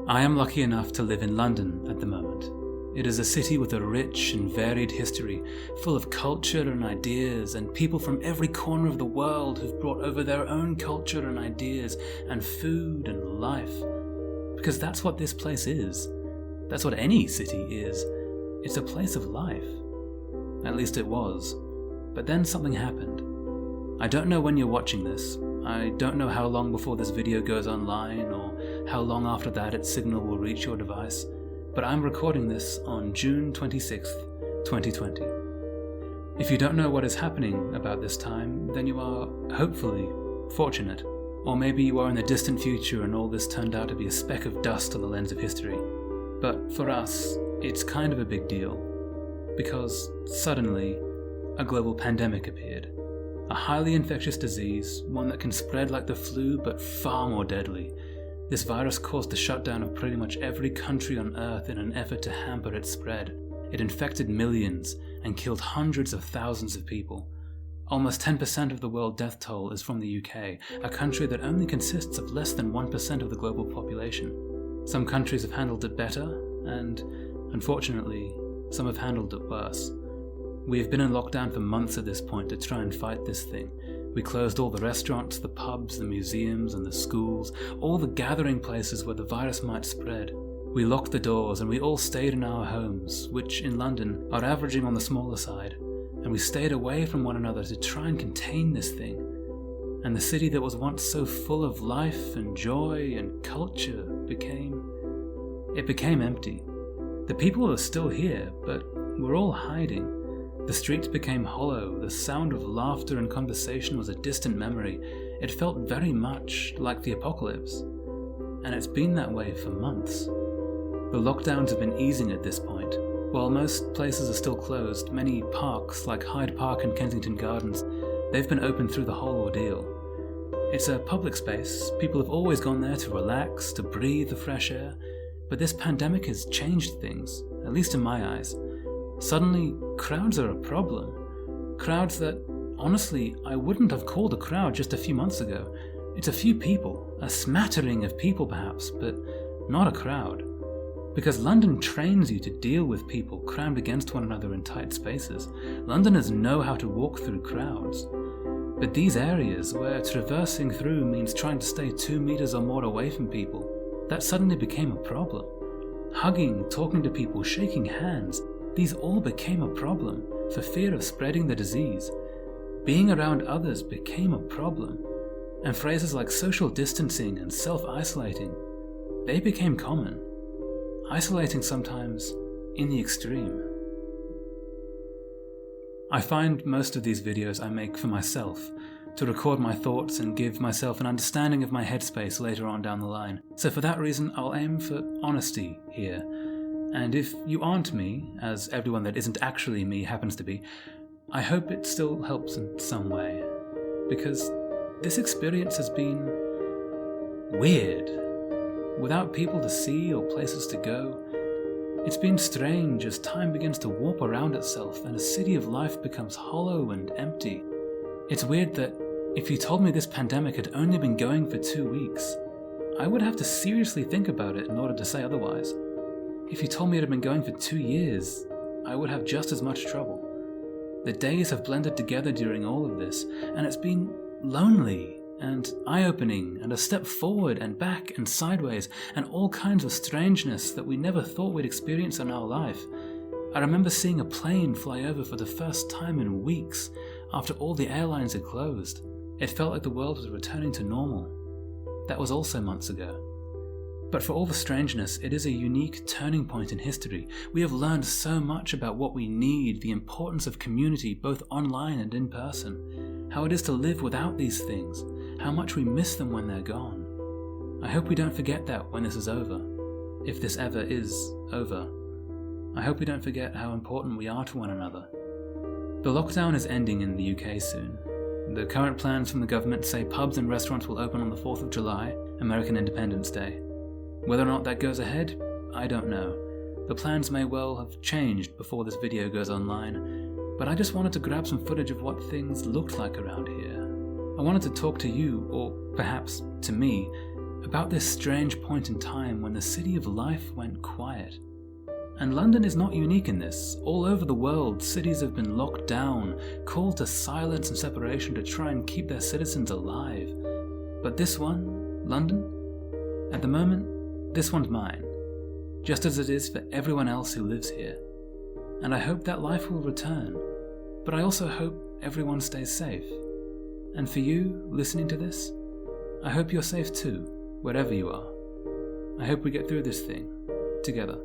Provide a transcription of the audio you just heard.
I am lucky enough to live in London at the moment. It is a city with a rich and varied history, full of culture and ideas, and people from every corner of the world who've brought over their own culture and ideas, and food and life. Because that's what this place is. That's what any city is. It's a place of life. At least it was. But then something happened. I don't know when you're watching this. I don't know how long before this video goes online, or how long after that its signal will reach your device. But I'm recording this on June 26th, 2020. If you don't know what is happening about this time, then you are, hopefully, fortunate. Or maybe you are in the distant future and all this turned out to be a speck of dust on the lens of history. But for us, it's kind of a big deal. Because, suddenly, a global pandemic appeared. A highly infectious disease, one that can spread like the flu but far more deadly. This virus caused the shutdown of pretty much every country on Earth in an effort to hamper its spread. It infected millions and killed hundreds of thousands of people. Almost 10% of the world death toll is from the UK, a country that only consists of less than 1% of the global population. Some countries have handled it better, and, unfortunately, some have handled it worse. We have been in lockdown for months at this point to try and fight this thing. We closed all the restaurants, the pubs, the museums and the schools, all the gathering places where the virus might spread. We locked the doors and we all stayed in our homes, which in London are averaging on the smaller side, and we stayed away from one another to try and contain this thing. And the city that was once so full of life and joy and culture became empty. The people are still here, but we're all hiding. The streets became hollow, the sound of laughter and conversation was a distant memory. It felt very much like the apocalypse. And it's been that way for months. The lockdowns have been easing at this point. While most places are still closed, many parks, like Hyde Park and Kensington Gardens, they've been open through the whole ordeal. It's a public space, people have always gone there to relax, to breathe the fresh air, but this pandemic has changed things, at least in my eyes. Suddenly, crowds are a problem. Crowds that, honestly, I wouldn't have called a crowd just a few months ago. It's a few people, a smattering of people perhaps, but not a crowd. Because London trains you to deal with people crammed against one another in tight spaces. Londoners know how to walk through crowds. But these areas, where traversing through means trying to stay 2 meters or more away from people, that suddenly became a problem. Hugging, talking to people, shaking hands, these all became a problem for fear of spreading the disease. Being around others became a problem, and phrases like social distancing and self-isolating, they became common. Isolating sometimes in the extreme. I find most of these videos I make for myself, to record my thoughts and give myself an understanding of my headspace later on down the line. So for that reason, I'll aim for honesty here. And if you aren't me, as everyone that isn't actually me happens to be, I hope it still helps in some way. Because this experience has been weird. Without people to see or places to go, it's been strange as time begins to warp around itself and a city of life becomes hollow and empty. It's weird that if you told me this pandemic had only been going for 2 weeks, I would have to seriously think about it in order to say otherwise. If you told me it had been going for 2 years, I would have just as much trouble. The days have blended together during all of this, and it's been lonely and eye-opening and a step forward and back and sideways and all kinds of strangeness that we never thought we'd experience in our life. I remember seeing a plane fly over for the first time in weeks after all the airlines had closed. It felt like the world was returning to normal. That was also months ago. But for all the strangeness, it is a unique turning point in history. We have learned so much about what we need, the importance of community both online and in person, how it is to live without these things, how much we miss them when they're gone. I hope we don't forget that when this is over, if this ever is over. I hope we don't forget how important we are to one another. The lockdown is ending in the UK soon. The current plans from the government say pubs and restaurants will open on the 4th of July, American Independence Day. Whether or not that goes ahead, I don't know. The plans may well have changed before this video goes online, but I just wanted to grab some footage of what things looked like around here. I wanted to talk to you, or perhaps to me, about this strange point in time when the city of life went quiet. And London is not unique in this. All over the world, cities have been locked down, called to silence and separation to try and keep their citizens alive. But this one, London, at the moment, this one's mine, just as it is for everyone else who lives here. And I hope that life will return, but I also hope everyone stays safe. And for you, listening to this, I hope you're safe too, wherever you are. I hope we get through this thing, together.